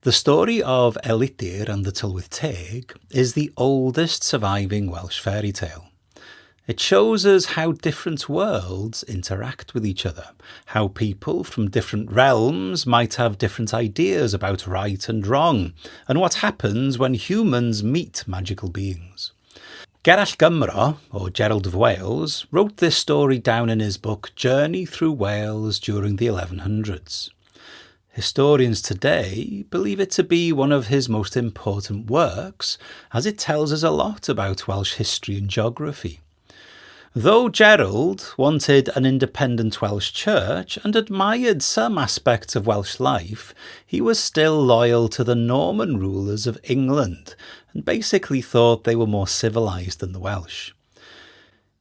The story of Elidyr and the Tylwyth Teg is the oldest surviving Welsh fairy tale. It shows us how different worlds interact with each other, how people from different realms might have different ideas about right and wrong, and what happens when humans meet magical beings. Gerall Gymro, or Gerald of Wales, wrote this story down in his book Journey Through Wales during the 1100s. Historians today believe it to be one of his most important works, as it tells us a lot about Welsh history and geography. Though Gerald wanted an independent Welsh church and admired some aspects of Welsh life, he was still loyal to the Norman rulers of England and basically thought they were more civilised than the Welsh.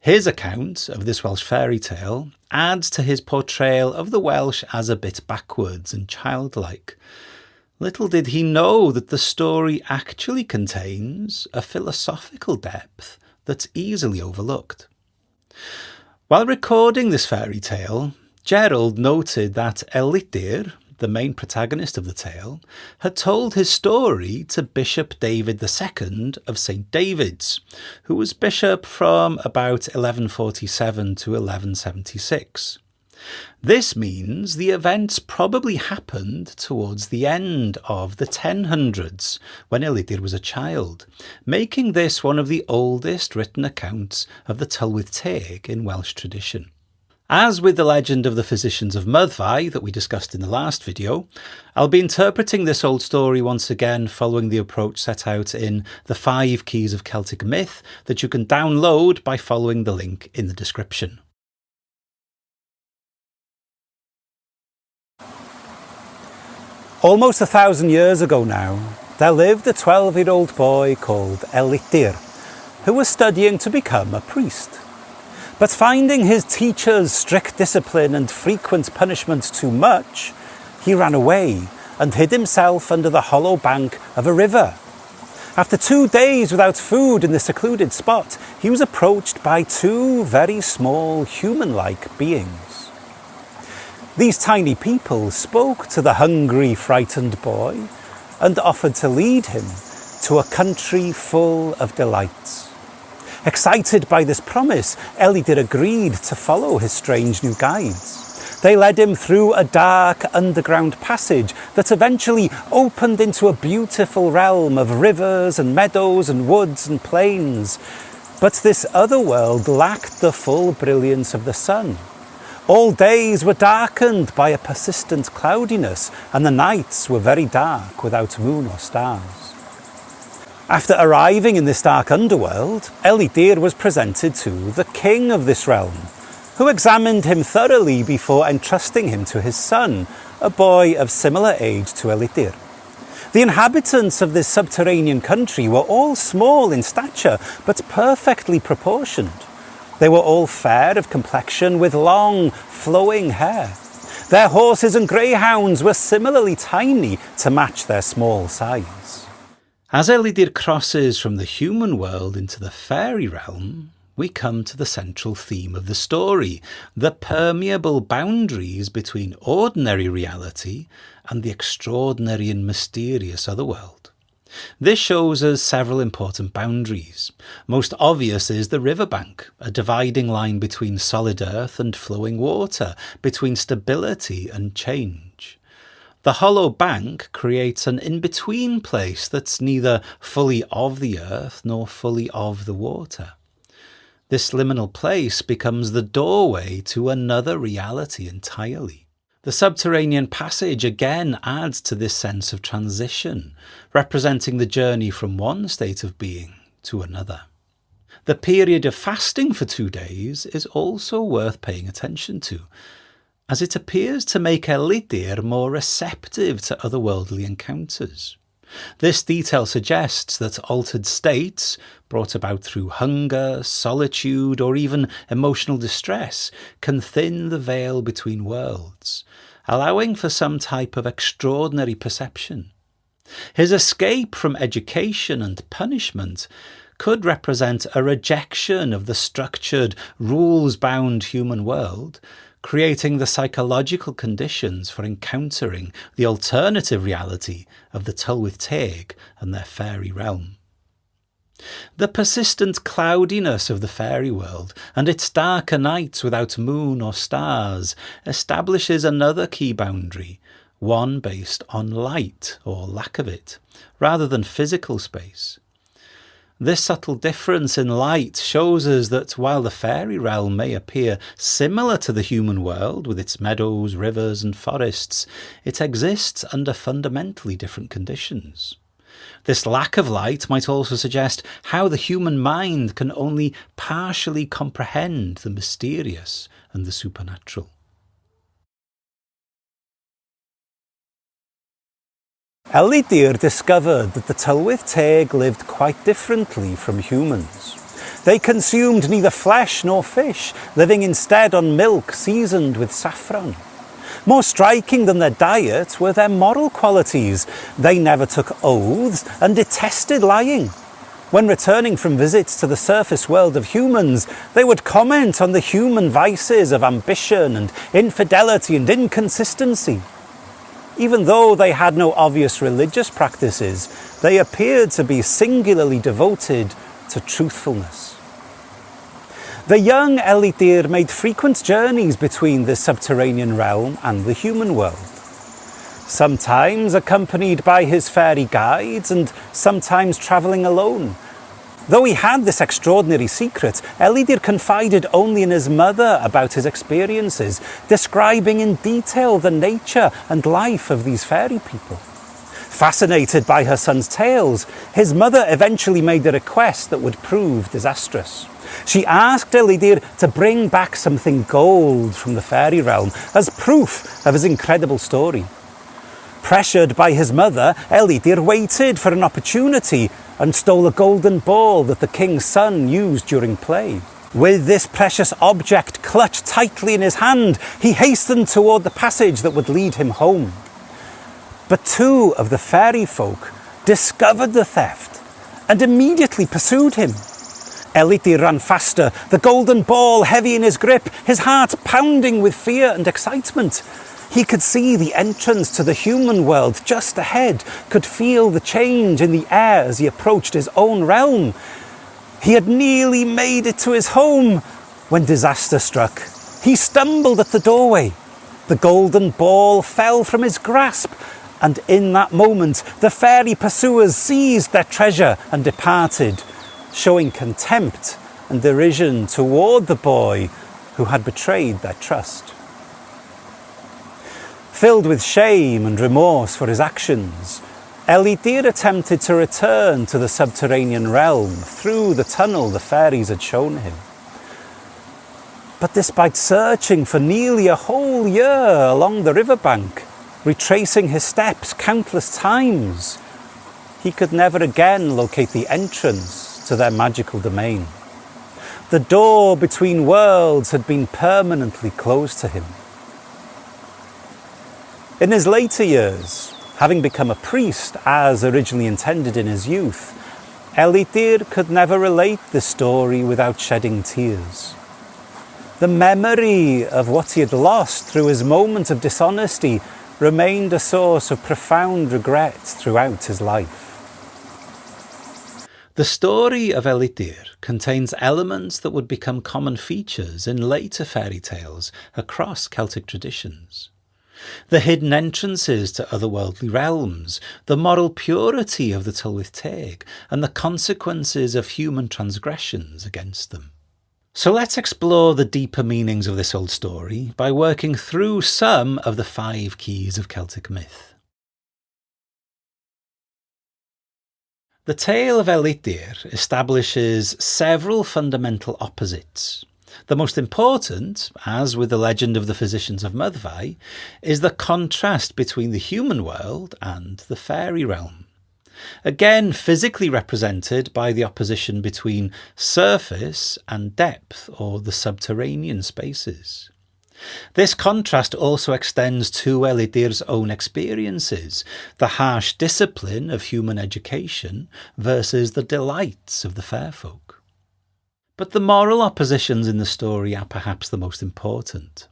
His account of this Welsh fairy tale adds to his portrayal of the Welsh as a bit backwards and childlike. Little did he know that the story actually contains a philosophical depth that's easily overlooked. While recording this fairy tale, Gerald noted that Elidyr, the main protagonist of the tale, had told his story to Bishop David II of St David's, who was bishop from about 1147 to 1176. This means the events probably happened towards the end of the 1000s, when Elidir was a child, making this one of the oldest written accounts of the Tylwyth Teg in Welsh tradition. As with the legend of the physicians of Myddfai that we discussed in the last video, I'll be interpreting this old story once again following the approach set out in the 5 Keys of Celtic Myth that you can download by following the link in the description. Almost 1,000 years ago now, there lived a 12-year-old boy called Elidyr, who was studying to become a priest. But finding his teacher's strict discipline and frequent punishment too much, he ran away and hid himself under the hollow bank of a river. After 2 days without food in the secluded spot, he was approached by 2 very small human-like beings. These tiny people spoke to the hungry, frightened boy and offered to lead him to a country full of delights. Excited by this promise, Elidyr agreed to follow his strange new guides. They led him through a dark underground passage that eventually opened into a beautiful realm of rivers and meadows and woods and plains. But this other world lacked the full brilliance of the sun. All days were darkened by a persistent cloudiness, and the nights were very dark without moon or stars. After arriving in this dark underworld, Elidyr was presented to the king of this realm, who examined him thoroughly before entrusting him to his son, a boy of similar age to Elidyr. The inhabitants of this subterranean country were all small in stature, but perfectly proportioned. They were all fair of complexion with long, flowing hair. Their horses and greyhounds were similarly tiny to match their small size. As Elidyr crosses from the human world into the fairy realm, we come to the central theme of the story, the permeable boundaries between ordinary reality and the extraordinary and mysterious otherworld. This shows us several important boundaries. Most obvious is the riverbank, a dividing line between solid earth and flowing water, between stability and change. The hollow bank creates an in-between place that's neither fully of the earth nor fully of the water. This liminal place becomes the doorway to another reality entirely. The subterranean passage again adds to this sense of transition, representing the journey from one state of being to another. The period of fasting for 2 days is also worth paying attention to, as it appears to make Elidyr more receptive to otherworldly encounters. This detail suggests that altered states, brought about through hunger, solitude, or even emotional distress, can thin the veil between worlds, allowing for some type of extraordinary perception. His escape from education and punishment could represent a rejection of the structured, rules-bound human world, creating the psychological conditions for encountering the alternative reality of the Tylwyth Teg and their fairy realm. The persistent cloudiness of the fairy world and its darker nights without moon or stars establishes another key boundary, one based on light or lack of it, rather than physical space. This subtle difference in light shows us that while the fairy realm may appear similar to the human world with its meadows, rivers and forests, it exists under fundamentally different conditions. This lack of light might also suggest how the human mind can only partially comprehend the mysterious and the supernatural. Elidyr discovered that the Tylwyth Teg lived quite differently from humans. They consumed neither flesh nor fish, living instead on milk seasoned with saffron. More striking than their diet were their moral qualities. They never took oaths and detested lying. When returning from visits to the surface world of humans, they would comment on the human vices of ambition and infidelity and inconsistency. Even though they had no obvious religious practices, they appeared to be singularly devoted to truthfulness. The young Elidyr made frequent journeys between the subterranean realm and the human world, sometimes accompanied by his fairy guides and sometimes travelling alone. Though he had this extraordinary secret, Elidyr confided only in his mother about his experiences, describing in detail the nature and life of these fairy people. Fascinated by her son's tales, his mother eventually made a request that would prove disastrous. She asked Elidyr to bring back something gold from the fairy realm as proof of his incredible story. Pressured by his mother, Elidyr waited for an opportunity and stole a golden ball that the king's son used during play. With this precious object clutched tightly in his hand, he hastened toward the passage that would lead him home. But two of the fairy folk discovered the theft and immediately pursued him. Elidyr ran faster, the golden ball heavy in his grip, his heart pounding with fear and excitement. He could see the entrance to the human world just ahead, could feel the change in the air as he approached his own realm. He had nearly made it to his home when disaster struck. He stumbled at the doorway. The golden ball fell from his grasp, and in that moment the fairy pursuers seized their treasure and departed, showing contempt and derision toward the boy who had betrayed their trust. Filled with shame and remorse for his actions, Elidyr attempted to return to the subterranean realm through the tunnel the fairies had shown him. But despite searching for nearly a whole year along the riverbank, retracing his steps countless times, he could never again locate the entrance to their magical domain. The door between worlds had been permanently closed to him. In his later years, having become a priest as originally intended in his youth, Elidyr could never relate the story without shedding tears. The memory of what he had lost through his moment of dishonesty remained a source of profound regret throughout his life. The story of Elidyr contains elements that would become common features in later fairy tales across Celtic traditions. The hidden entrances to otherworldly realms, the moral purity of the Tylwyth Teg, and the consequences of human transgressions against them. So let's explore the deeper meanings of this old story by working through some of the 5 keys of Celtic myth. The tale of Elidyr establishes several fundamental opposites. The most important, as with the legend of the physicians of Myddfai, is the contrast between the human world and the fairy realm. Again, physically represented by the opposition between surface and depth, or the subterranean spaces. This contrast also extends to Elidyr's own experiences, the harsh discipline of human education versus the delights of the fair folk. But the moral oppositions in the story are perhaps the most important.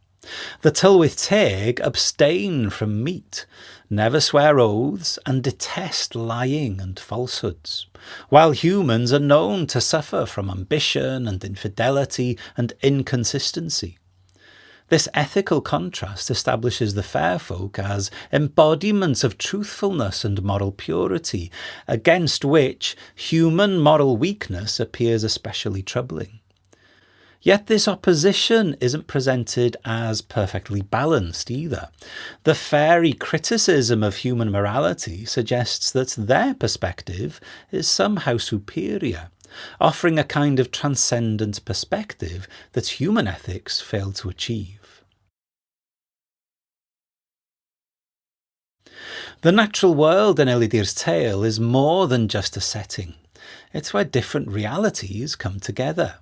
The Tylwyth Teg abstain from meat, never swear oaths, and detest lying and falsehoods, while humans are known to suffer from ambition and infidelity and inconsistency. This ethical contrast establishes the fair folk as embodiments of truthfulness and moral purity, against which human moral weakness appears especially troubling. Yet this opposition isn't presented as perfectly balanced either. The fairy criticism of human morality suggests that their perspective is somehow superior, offering a kind of transcendent perspective that human ethics fail to achieve. The natural world in Elydyr's tale is more than just a setting. It's where different realities come together.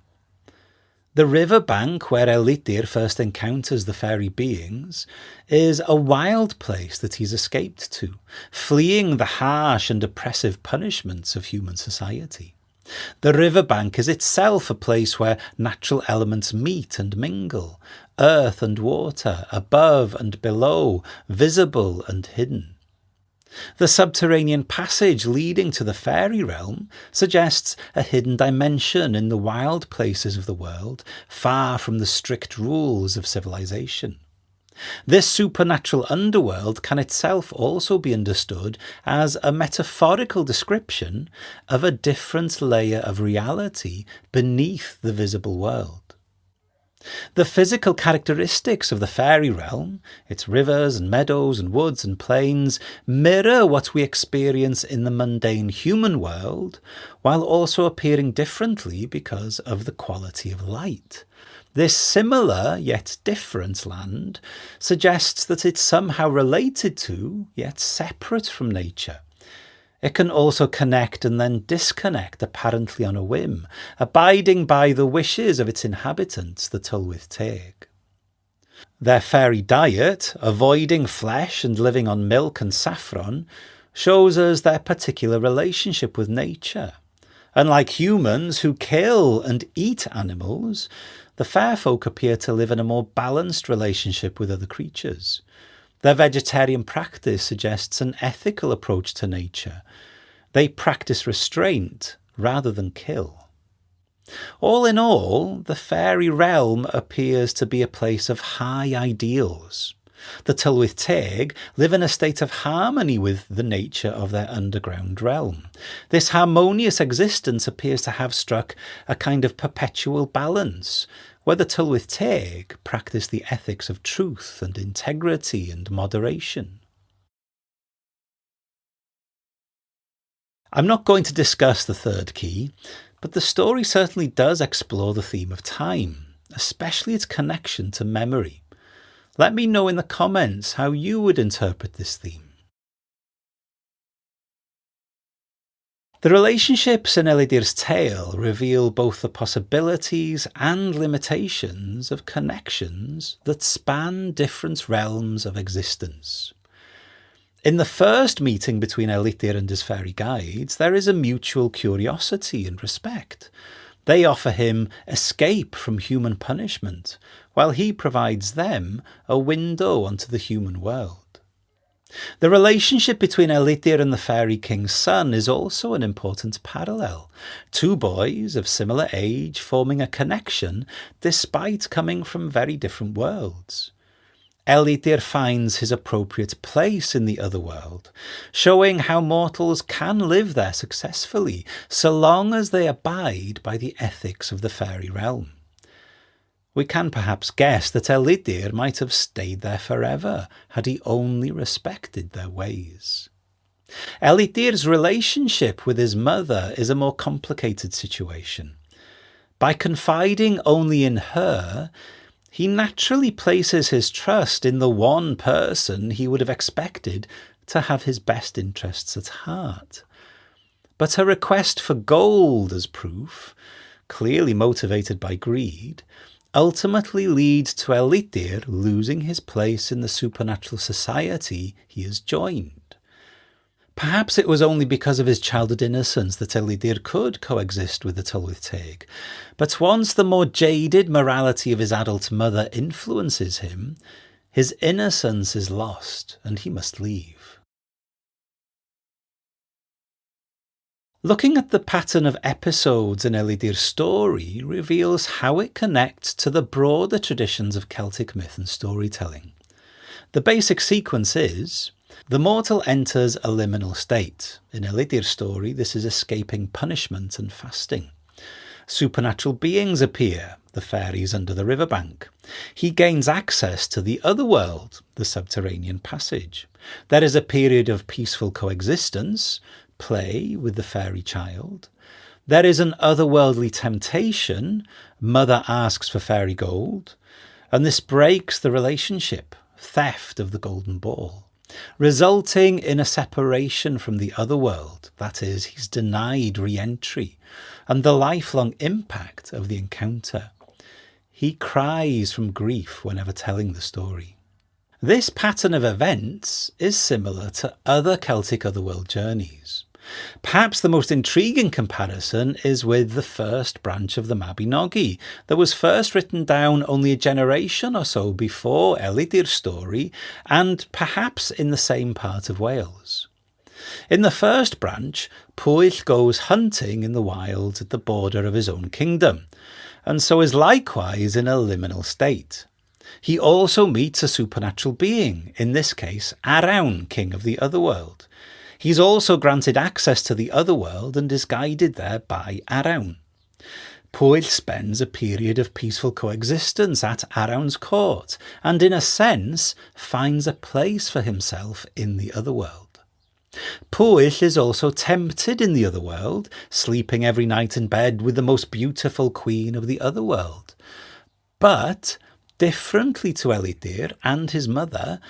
The river bank where Elidyr first encounters the fairy beings is a wild place that he's escaped to, fleeing the harsh and oppressive punishments of human society. The riverbank is itself a place where natural elements meet and mingle, earth and water, above and below, visible and hidden. The subterranean passage leading to the fairy realm suggests a hidden dimension in the wild places of the world, far from the strict rules of civilization. This supernatural underworld can itself also be understood as a metaphorical description of a different layer of reality beneath the visible world. The physical characteristics of the fairy realm, its rivers and meadows and woods and plains, mirror what we experience in the mundane human world, while also appearing differently because of the quality of light. This similar yet different land suggests that it's somehow related to, yet separate from nature. It can also connect and then disconnect apparently on a whim, abiding by the wishes of its inhabitants, the Tylwyth Teg. Their fairy diet, avoiding flesh and living on milk and saffron, shows us their particular relationship with nature. Unlike humans who kill and eat animals, the fair folk appear to live in a more balanced relationship with other creatures. Their vegetarian practice suggests an ethical approach to nature. They practice restraint rather than kill. All in all, the fairy realm appears to be a place of high ideals. The Tylwyth Teg live in a state of harmony with the nature of their underground realm. This harmonious existence appears to have struck a kind of perpetual balance, where the Tylwyth Teg practice the ethics of truth and integrity and moderation. I'm not going to discuss the third key, but the story certainly does explore the theme of time, especially its connection to memory. Let me know in the comments how you would interpret this theme. The relationships in Elydyr's tale reveal both the possibilities and limitations of connections that span different realms of existence. In the first meeting between Elidyr and his fairy guides, there is a mutual curiosity and respect. They offer him escape from human punishment, while he provides them a window onto the human world. The relationship between Elidyr and the Fairy King's son is also an important parallel. Two boys of similar age forming a connection despite coming from very different worlds. Elidyr finds his appropriate place in the other world, showing how mortals can live there successfully, so long as they abide by the ethics of the fairy realm. We can perhaps guess that Elidyr might have stayed there forever, had he only respected their ways. Elydyr's relationship with his mother is a more complicated situation. By confiding only in her, he naturally places his trust in the one person he would have expected to have his best interests at heart. But her request for gold as proof, clearly motivated by greed, ultimately leads to Elidyr losing his place in the supernatural society he has joined. Perhaps it was only because of his childhood innocence that Elidyr could coexist with the Tylwyth Teg, but once the more jaded morality of his adult mother influences him, his innocence is lost and he must leave. Looking at the pattern of episodes in Elydyr's story reveals how it connects to the broader traditions of Celtic myth and storytelling. The basic sequence is: the mortal enters a liminal state. In Elydyr's story, this is escaping punishment and fasting. Supernatural beings appear, the fairies under the riverbank. He gains access to the other world, the subterranean passage. There is a period of peaceful coexistence, play with the fairy child. There is an otherworldly temptation, mother asks for fairy gold, and this breaks the relationship, theft of the golden ball, resulting in a separation from the other world, that is, he's denied re-entry, and the lifelong impact of the encounter. He cries from grief whenever telling the story. This pattern of events is similar to other Celtic otherworld journeys. Perhaps the most intriguing comparison is with the first branch of the Mabinogi that was first written down only a generation or so before Elydyr's story, and perhaps in the same part of Wales. In the first branch, Pwyll goes hunting in the wilds at the border of his own kingdom, and so is likewise in a liminal state. He also meets a supernatural being, in this case Arawn, king of the otherworld. He's also granted access to the otherworld and is guided there by Arawn. Pwyll spends a period of peaceful coexistence at Arawn's court, and in a sense finds a place for himself in the otherworld. Pwyll is also tempted in the otherworld, sleeping every night in bed with the most beautiful queen of the otherworld. But differently to Elidyr and his mother,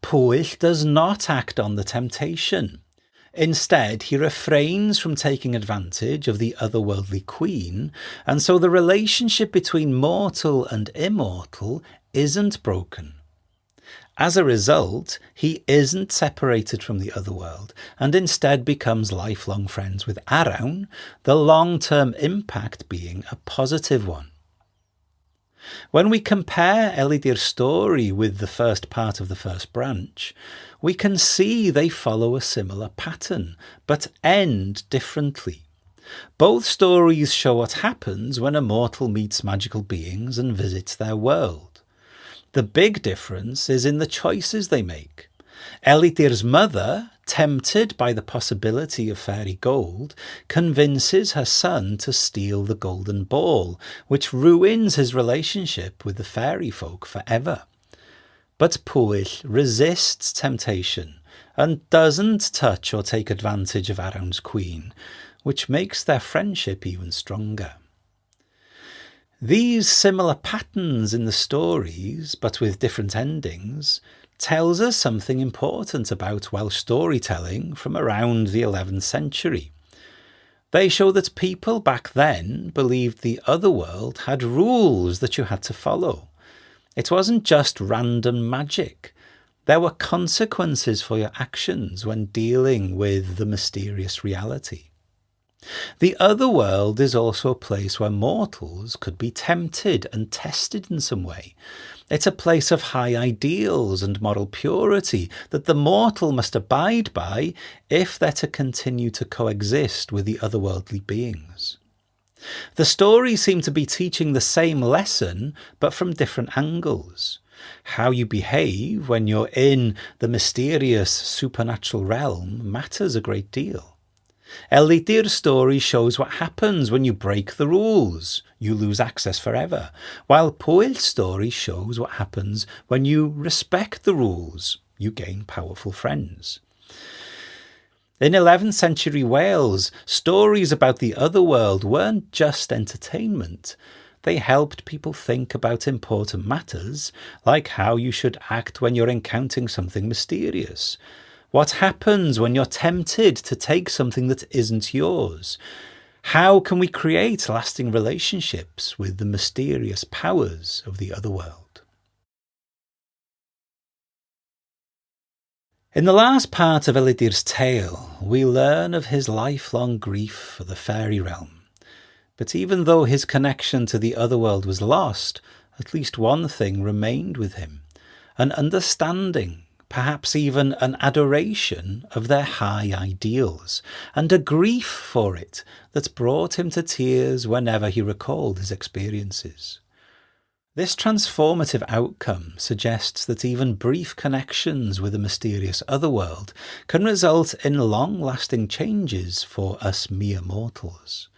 Pwyll does not act on the temptation. Instead, he refrains from taking advantage of the otherworldly queen, and so the relationship between mortal and immortal isn't broken. As a result, he isn't separated from the otherworld, and instead becomes lifelong friends with Arawn, the long-term impact being a positive one. When we compare Elydyr's story with the first part of the first branch, we can see they follow a similar pattern, but end differently. Both stories show what happens when a mortal meets magical beings and visits their world. The big difference is in the choices they make. Elydyr's mother, tempted by the possibility of fairy gold, convinces her son to steal the golden ball, which ruins his relationship with the fairy folk forever. But Pwyll resists temptation and doesn't touch or take advantage of Arawn's queen, which makes their friendship even stronger. These similar patterns in the stories, but with different endings, tells us something important about Welsh storytelling from around the 11th century. They show that people back then believed the otherworld had rules that you had to follow. It wasn't just random magic. There were consequences for your actions when dealing with the mysterious reality. The otherworld is also a place where mortals could be tempted and tested in some way. It's a place of high ideals and moral purity that the mortal must abide by if they're to continue to coexist with the otherworldly beings. The stories seem to be teaching the same lesson, but from different angles. How you behave when you're in the mysterious supernatural realm matters a great deal. Elydyr's story shows what happens when you break the rules. You lose access forever, while Pwyll's story shows what happens when you respect the rules. You gain powerful friends. In 11th century Wales, stories about the otherworld weren't just entertainment. They helped people think about important matters, like how you should act when you're encountering something mysterious. What happens when you're tempted to take something that isn't yours? How can we create lasting relationships with the mysterious powers of the otherworld? In the last part of Elydyr's tale, we learn of his lifelong grief for the fairy realm. But even though his connection to the otherworld was lost, at least one thing remained with him: an understanding, perhaps even an adoration of their high ideals, and a grief for it that brought him to tears whenever he recalled his experiences. This transformative outcome suggests that even brief connections with a mysterious otherworld can result in long-lasting changes for us mere mortals.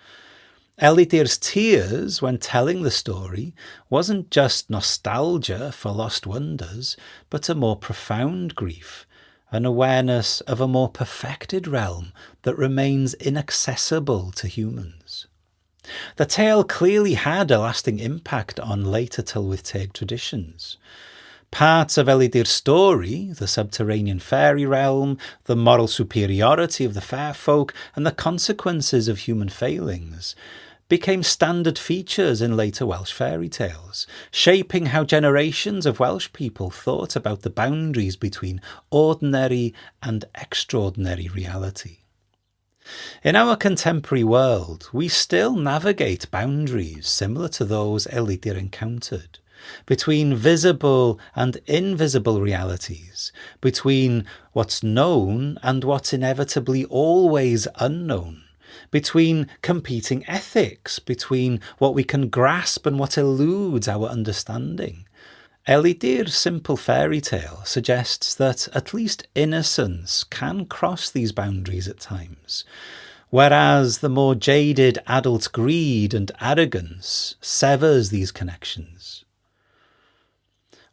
Elydyr's tears when telling the story wasn't just nostalgia for lost wonders, but a more profound grief, an awareness of a more perfected realm that remains inaccessible to humans. The tale clearly had a lasting impact on later Tylwyth Teg traditions. Parts of Elydyr's story, the subterranean fairy realm, the moral superiority of the fair folk, and the consequences of human failings, became standard features in later Welsh fairy tales, shaping how generations of Welsh people thought about the boundaries between ordinary and extraordinary reality. In our contemporary world, we still navigate boundaries similar to those Elidyr encountered, between visible and invisible realities, between what's known and what's inevitably always unknown, between competing ethics, between what we can grasp and what eludes our understanding. Elydyr's simple fairy tale suggests that at least innocence can cross these boundaries at times, whereas the more jaded adult greed and arrogance severs these connections.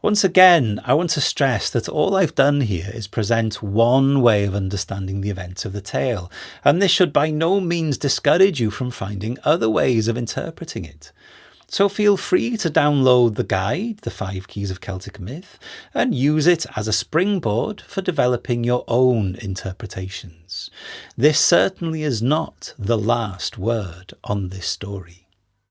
Once again, I want to stress that all I've done here is present one way of understanding the events of the tale, and this should by no means discourage you from finding other ways of interpreting it. So feel free to download the guide, The 5 Keys of Celtic Myth, and use it as a springboard for developing your own interpretations. This certainly is not the last word on this story.